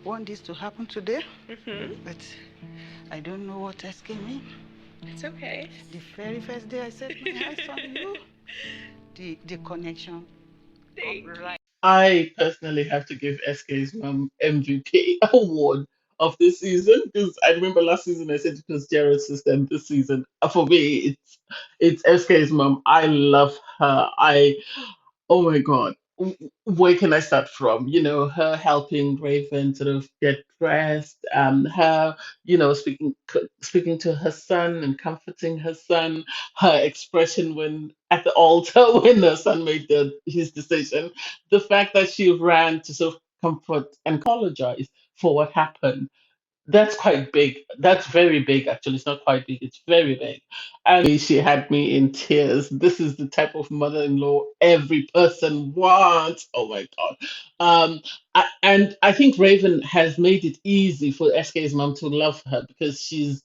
want this to happen today, Mm-hmm. but I don't know what else came in. It's okay. The very first day I set my eyes on you, the connection. Thank you. Right. I personally have to give SK's mum MVP award of this season because I remember last season I said it was Jared's system. This season, for me, it's SK's mum. I love her. Oh my God. Where can I start from? Her helping Raven sort of get dressed, her, speaking to her son and comforting her son, her expression when at the altar when her son made his decision, the fact that she ran to sort of comfort and apologize for what happened. That's quite big. That's very big, actually. It's not quite big, it's very big. And she had me in tears. This is the type of mother in law every person wants. Oh my God. And I think Raven has made it easy for SK's mom to love her because she's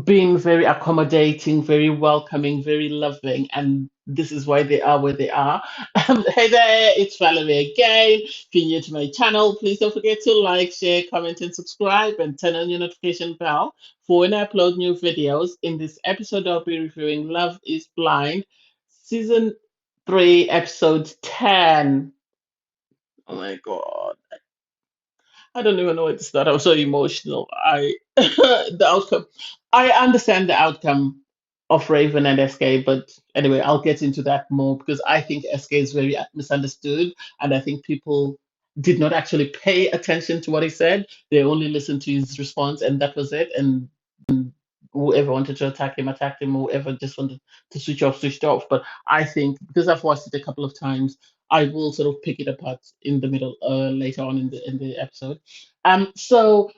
being very accommodating, very welcoming, very loving, and this is why they are where they are. Hey there, it's Valerie again. If you're new to my channel, please don't forget to like, share, comment, and subscribe, and turn on your notification bell for when I upload new videos. In this episode, I'll be reviewing Love is Blind, Season 3, Episode 10. Oh my God. I don't even know where to start. I'm so emotional. The outcome. I understand the outcome of Raven and SK, but anyway, I'll get into that more because I think SK is very misunderstood, and I think people did not actually pay attention to what he said. They only listened to his response, and that was it. And whoever wanted to attack him attacked him, whoever just wanted to switch off switched off. But I think because I've watched it a couple of times, I will sort of pick it apart in the middle later on in the episode. So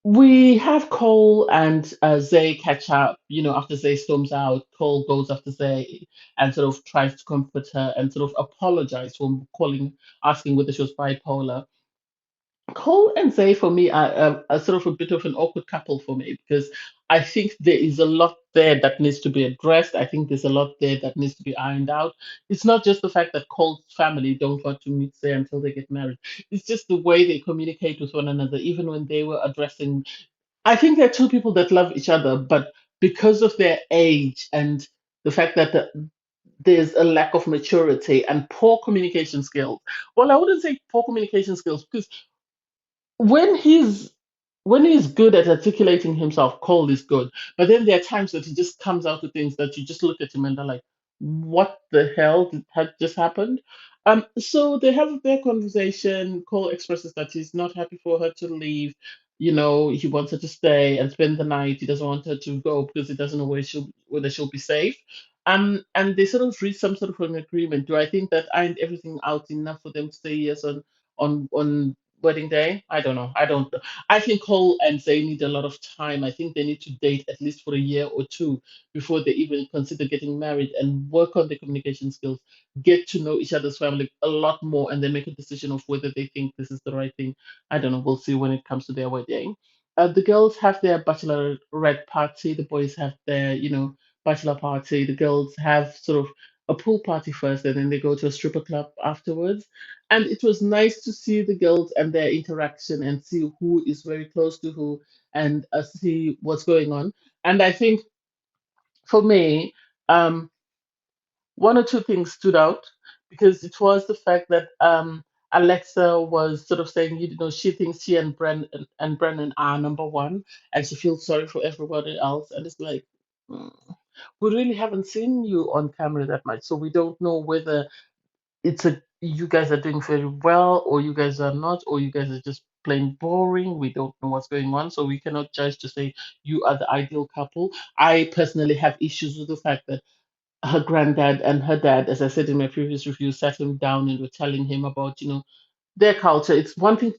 we have Cole and Zay catch up. After Zay storms out, Cole goes after Zay and sort of tries to comfort her and sort of apologize for asking whether she was bipolar. Cole and Zay for me are sort of a bit of an awkward couple for me because I think there is a lot there that needs to be addressed. I think there's a lot there that needs to be ironed out. It's not just the fact that Cole's family don't want to meet Zay until they get married. It's just the way they communicate with one another, even when they were addressing. I think they're two people that love each other, but because of their age and the fact that there's a lack of maturity and poor communication skills. Well, I wouldn't say poor communication skills because when he's when he's good at articulating himself, Cole is good. But then there are times that he just comes out with things that you just look at him and they're like, "What the hell had just happened?" So they have their conversation. Cole expresses that he's not happy for her to leave. He wants her to stay and spend the night. He doesn't want her to go because he doesn't know whether she'll be safe. And they sort of reach some sort of an agreement. Do I think that ironed everything out enough for them to say yes on wedding day? I don't know. I don't. I think Cole and Zay need a lot of time. I think they need to date at least for a year or two before they even consider getting married and work on their communication skills, get to know each other's family a lot more, and then make a decision of whether they think this is the right thing. I don't know. We'll see when it comes to their wedding. The girls have their bachelorette party. The boys have their, bachelor party. The girls have sort of a pool party first, and then they go to a stripper club afterwards. And it was nice to see the girls and their interaction and see who is very close to who and see what's going on. And I think for me, um, one or two things stood out because it was the fact that Alexa was sort of saying, she thinks she and Brennan are number one, and she feels sorry for everybody else. And it's like, mm, we really haven't seen you on camera that much, so we don't know whether you guys are doing very well or you guys are not or you guys are just plain boring. We don't know what's going on, so we cannot judge to say you are the ideal couple. I personally have issues with the fact that her granddad and her dad, as I said in my previous review, sat him down and were telling him about their culture. It's one thing.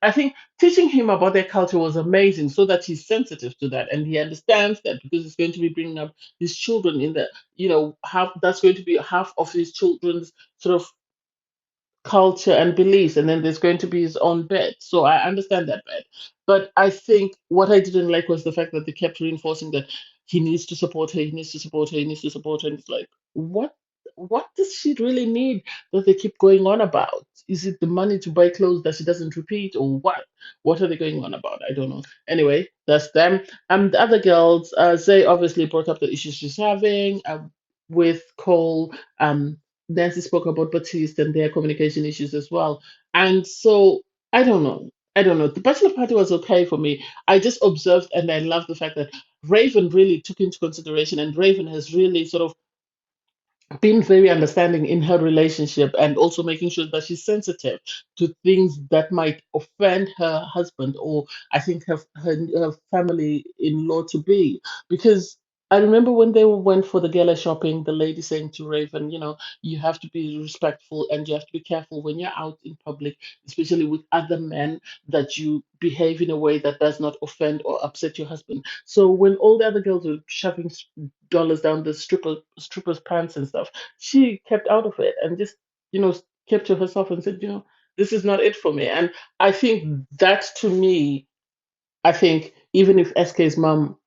I think teaching him about their culture was amazing, so that he's sensitive to that and he understands that because he's going to be bringing up his children in that. Half that's going to be half of his children's sort of culture and beliefs, and then there's going to be his own bit. So I understand that bit. But I think what I didn't like was the fact that they kept reinforcing that he needs to support her, he needs to support her, he needs to support her. And it's like, what does she really need that they keep going on about? is it the money to buy clothes that she doesn't repeat, or what? What are they going on about? I don't know. Anyway, that's them. The other girls, Zay obviously brought up the issues she's having with Cole. Nancy spoke about Batiste and their communication issues as well. And so I don't know. I don't know. The bachelor party was okay for me. I just observed and I love the fact that Raven really took into consideration, and Raven has really sort of being very understanding in her relationship, and also making sure that she's sensitive to things that might offend her husband, or I think her family in law to be. Because I remember when they went for the gala shopping, the lady saying to Raven, you have to be respectful and you have to be careful when you're out in public, especially with other men, that you behave in a way that does not offend or upset your husband. So when all the other girls were shoving dollars down the strippers' pants and stuff, she kept out of it and just you know kept to herself and said, this is not it for me. And I think that, to me, I think even if SK's mom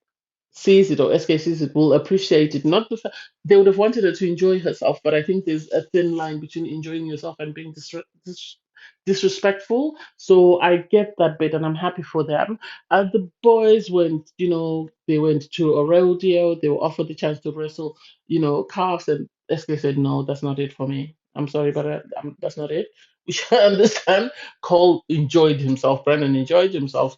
sees it, or SK sees it, will appreciate it. Not the they would have wanted her to enjoy herself, but I think there's a thin line between enjoying yourself and being disrespectful. So I get that bit, and I'm happy for them. The boys went, they went to a rodeo. They were offered the chance to wrestle, calves, and SK said, "No, that's not it for me. I'm sorry, but that's not it." Which I understand. Cole enjoyed himself. Brennan enjoyed himself.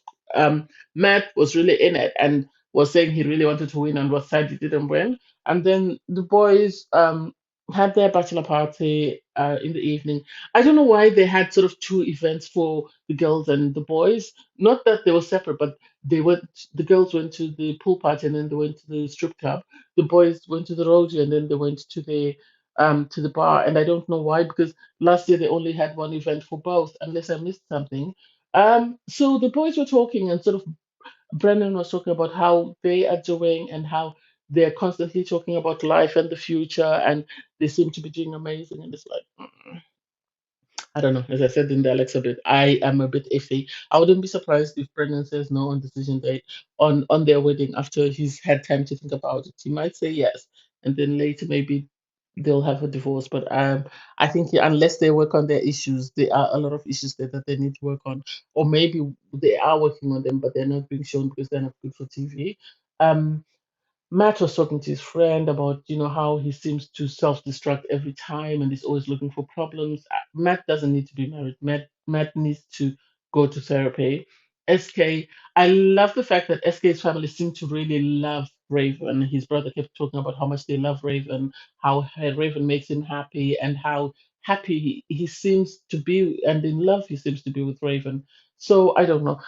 Matt was really in it and was saying he really wanted to win and was sad he didn't win. And then the boys had their bachelor party in the evening. I don't know why they had sort of two events for the girls and the boys. Not that they were separate, but the girls went to the pool party and then they went to the strip club. The boys went to the rodeo and then they went to the bar. And I don't know why, because last year they only had one event for both, unless I missed something. So the boys were talking, and sort of Brennan was talking about how they are doing and how they're constantly talking about life and the future, and they seem to be doing amazing. And it's like, I don't know. As I said in the Alexa bit, I am a bit iffy. I wouldn't be surprised if Brendan says no on decision date on their wedding after he's had time to think about it. He might say yes, and then later maybe they'll have a divorce. But I think, unless they work on their issues, there are a lot of issues there that they need to work on, or maybe they are working on them, but they're not being shown because they're not good for TV. Um, Matt was talking to his friend about, how he seems to self-destruct every time and he's always looking for problems. Matt doesn't need to be married. Matt needs to go to therapy. SK, I love the fact that SK's family seem to really love Raven. His brother kept talking about how much they love Raven, how Raven makes him happy, and how happy he seems to be, and in love he seems to be with Raven. So I don't know.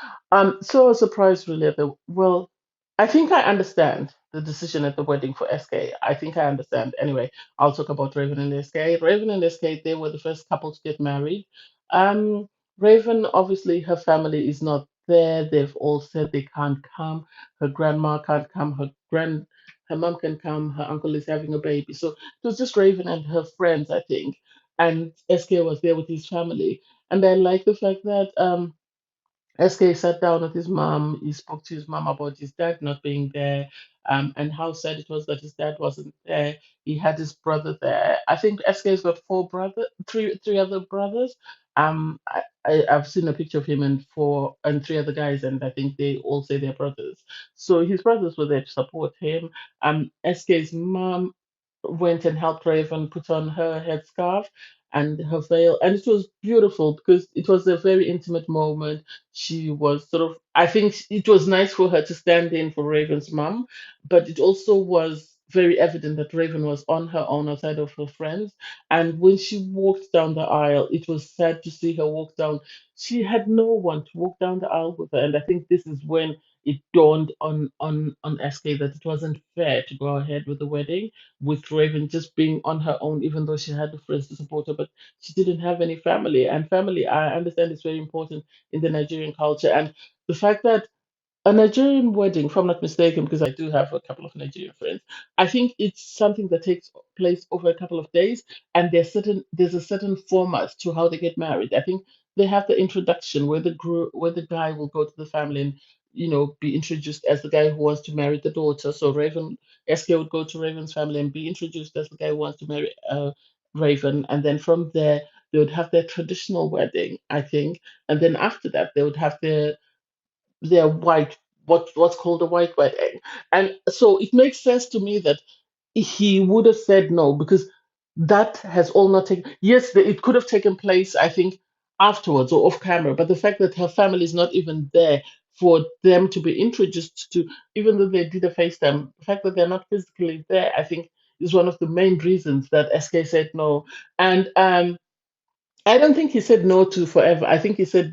So surprised really at the well. I think I understand the decision at the wedding for SK. I think I understand. Anyway, I'll talk about Raven and SK. Raven and SK, they were the first couple to get married. Um, Raven, obviously, her family is not there. They've all said they can't come. Her grandma can't come. Her mom can come. Her uncle is having a baby. So it was just Raven and her friends, I think. And SK was there with his family. And I like the fact that SK sat down with his mom. He spoke to his mom about his dad not being there, and how sad it was that his dad wasn't there. He had his brother there. I think SK's got three other brothers. I've seen a picture of him and three other guys, and I think they all say they're brothers. So his brothers were there to support him. SK's mom went and helped Raven put on her headscarf and her veil, and it was beautiful because it was a very intimate moment. She was sort of, I think it was nice for her to stand in for Raven's mom, but it also was very evident that Raven was on her own outside of her friends. And when she walked down the aisle, it was sad to see her walk down. She had no one to walk down the aisle with her, and I think this is when it dawned on SK that it wasn't fair to go ahead with the wedding with Raven just being on her own, even though she had the friends to support her, but she didn't have any family. And family, I understand, is very important in the Nigerian culture. And the fact that a Nigerian wedding, if I'm not mistaken, because I do have a couple of Nigerian friends, I think it's something that takes place over a couple of days, and there's a certain format to how they get married. I think they have the introduction where the guy will go to the family and be introduced as the guy who wants to marry the daughter. So Raven SK would go to Raven's family and be introduced as the guy who wants to marry Raven, and then from there They would have their traditional wedding, I think, and then after that they would have their white what's called a white wedding. And so it makes sense to me that he would have said no because that has all not taken. Yes, it could have taken place, I think, afterwards or off camera. But the fact that her family is not even there for them to be introduced to, even though they did a FaceTime, the fact that they're not physically there, I think, is one of the main reasons that SK said no. And I don't think he said no to forever. I think he said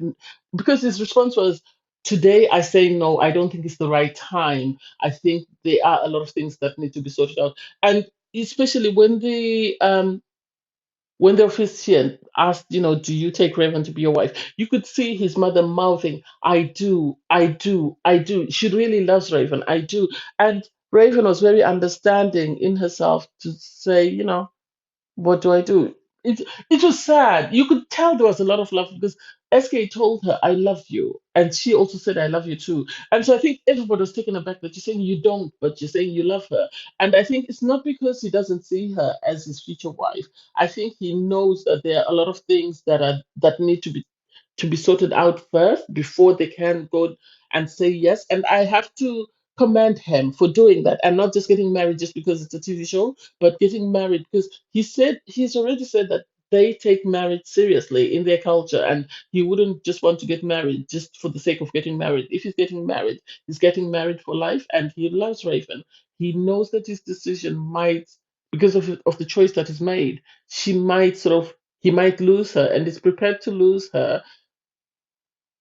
because his response was, "Today I say no. I don't think it's the right time. I think there are a lot of things that need to be sorted out." And especially when the officiant asked, "Do you take Raven to be your wife?" You could see his mother mouthing, "I do, I do, I do." She really loves Raven. I do. And Raven was very understanding in herself to say, what do I do? It it was sad. You could tell there was a lot of love because SK told her, "I love you," and she also said, "I love you too." And so I think everybody was taken aback that you're saying you don't, but you're saying you love her. And I think it's not because he doesn't see her as his future wife. I think he knows that there are a lot of things that need to be sorted out first before they can go and say yes. And I have to commend him for doing that and not just getting married just because it's a TV show, but getting married because he's already said that they take marriage seriously in their culture and he wouldn't just want to get married just for the sake of getting married. If he's getting married for life and he loves Raven. He knows that his decision might, because of the choice that is made, he might lose her and is prepared to lose her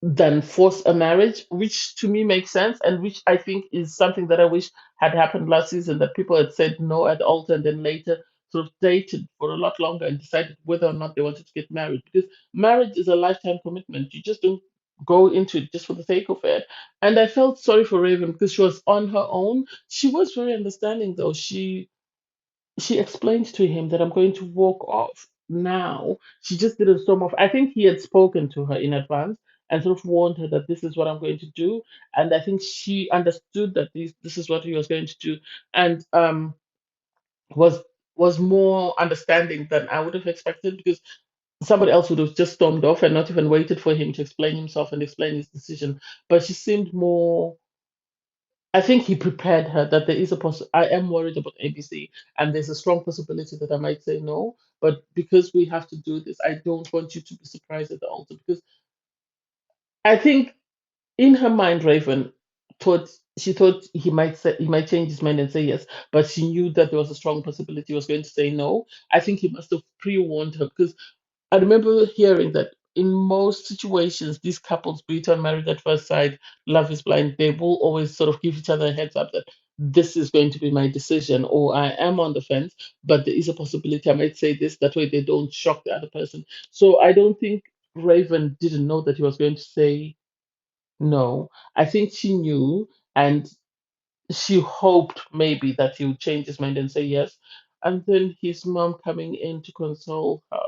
than force a marriage, which to me makes sense and which I think is something that I wish had happened last season, that people had said no at the altar and then later sort of dated for a lot longer and decided whether or not they wanted to get married. Because marriage is a lifetime commitment. You just don't go into it just for the sake of it. And I felt sorry for Raven because she was on her own. She was very understanding though. She explained to him that I'm going to walk off now. She just didn't storm off. I think he had spoken to her in advance and sort of warned her that this is what I'm going to do. And I think she understood that this is what he was going to do and was was more understanding than I would have expected because somebody else would have just stormed off and not even waited for him to explain himself and explain his decision. But she seemed more, I think he prepared her that there is I am worried about ABC, and there's a strong possibility that I might say no. But because we have to do this, I don't want you to be surprised at the altar. Because I think in her mind, Raven thought she thought he might change his mind and say yes, but she knew that there was a strong possibility he was going to say no. I think he must have pre-warned her because I remember hearing that in most situations, these couples, be it on Married at First Sight, Love is Blind, they will always sort of give each other a heads up that this is going to be my decision, or I am on the fence, but there is a possibility I might say this. That way, they don't shock the other person. So I don't think Raven didn't know that he was going to say no. I think she knew, and she hoped maybe that he would change his mind and say yes. And then his mom coming in to console her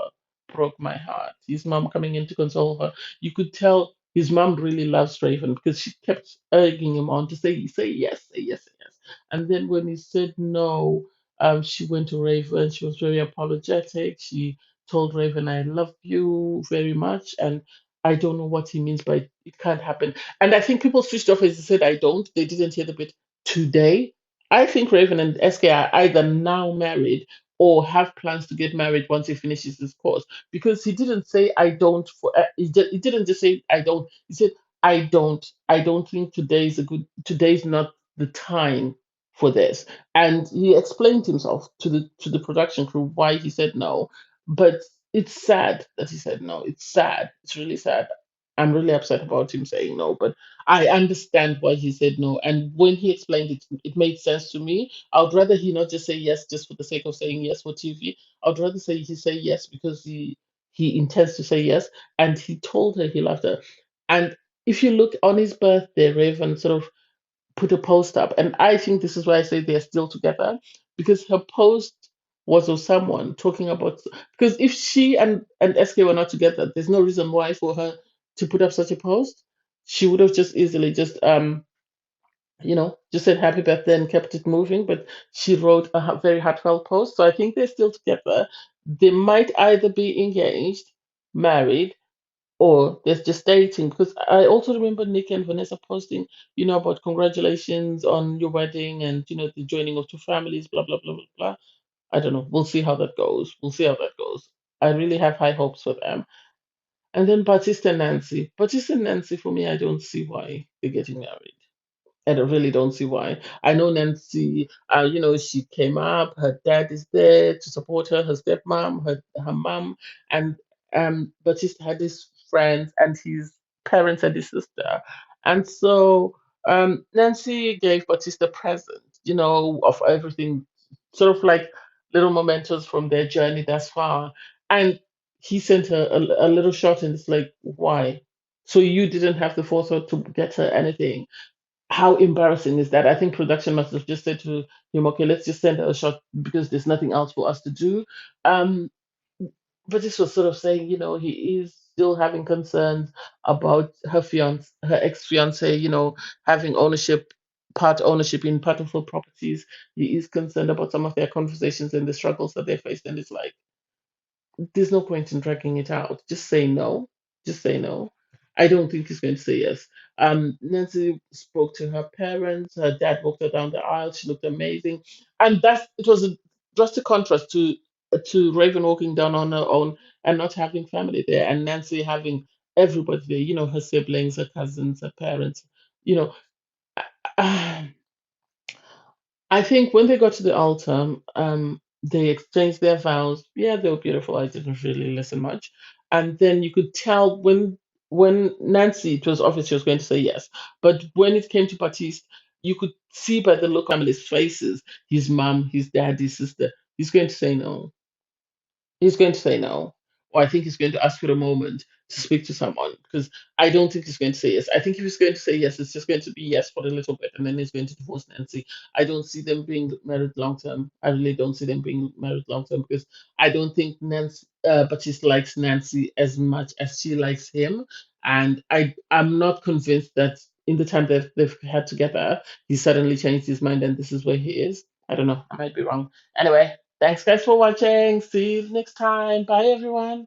broke my heart. His mom coming in to console her. You could tell his mom really loves Raven because she kept urging him on to say yes, say yes, say yes. And then when he said no, she went to Raven. She was very apologetic. She told Raven, "I love you very much." And I don't know what he means by it can't happen. And I think people switched off as he said, "I don't." They didn't hear the bit today. I think Raven and SK are either now married or have plans to get married once he finishes his course. Because he didn't say I don't he didn't just say I don't. He said I don't. I don't think today's not the time for this. And he explained himself to the production crew why he said no. But it's sad that he said no. It's sad. It's really sad. I'm really upset about him saying no, but I understand why he said no. And when he explained it, it made sense to me. I would rather he not just say yes just for the sake of saying yes for TV. I would rather he say yes because he intends to say yes. And he told her he loved her. And if you look on his birthday, Raven sort of put a post up. And I think this is why I say they're still together because her post was of someone talking about. Because if she and SK were not together, there's no reason why for her to put up such a post. She would have just easily just said happy birthday and kept it moving. But she wrote a very heartfelt post. So I think they're still together. They might either be engaged married or they're just dating. Because I also remember Nick and Vanessa posting, about congratulations on your wedding and, the joining of two families, blah, blah, blah, blah, blah. I don't know. We'll see how that goes. We'll see how that goes. I really have high hopes for them. And then Batista and Nancy. Batista and Nancy, for me, I don't see why they're getting married. I really don't see why. I know Nancy, she came up, her dad is there to support her, her stepmom, her mom, and Batista had his friends and his parents and his sister. And so Nancy gave Batista a present, of everything, sort of like little mementos from their journey thus far. And he sent her a little shot, and it's like, why? So you didn't have the forethought to get her anything. How embarrassing is that? I think production must have just said to him, okay, let's just send her a shot because there's nothing else for us to do. Um, but this was sort of saying, he is still having concerns about her ex-fiance, having part ownership in part of her properties. He is concerned about some of their conversations and the struggles that they faced. And it's like, there's no point in dragging it out. Just say no. Just say no. I don't think he's going to say yes. Nancy spoke to her parents. Her dad walked her down the aisle. She looked amazing, and it was a drastic contrast to Raven walking down on her own and not having family there, and Nancy having everybody there. Her siblings, her cousins, her parents. You know, I think when they got to the altar, they exchanged their vows. Yeah, they were beautiful. I didn't really listen much, and then you could tell when Nancy, it was obvious she was going to say yes, but when it came to Baptiste, you could see by the look on families' faces, his mom, his dad, his sister, he's going to say no. He's going to say no. Or I think he's going to ask for a moment to speak to someone because I don't think he's going to say yes. I think if he's going to say yes, it's just going to be yes for a little bit and then he's going to divorce Nancy. I don't see them being married long term. I really don't see them being married long term because I don't think Nancy, Baptiste likes Nancy as much as she likes him. And I'm not convinced that in the time that they've had together, he suddenly changed his mind and this is where he is. I don't know. I might be wrong. Anyway, thanks guys for watching. See you next time. Bye everyone.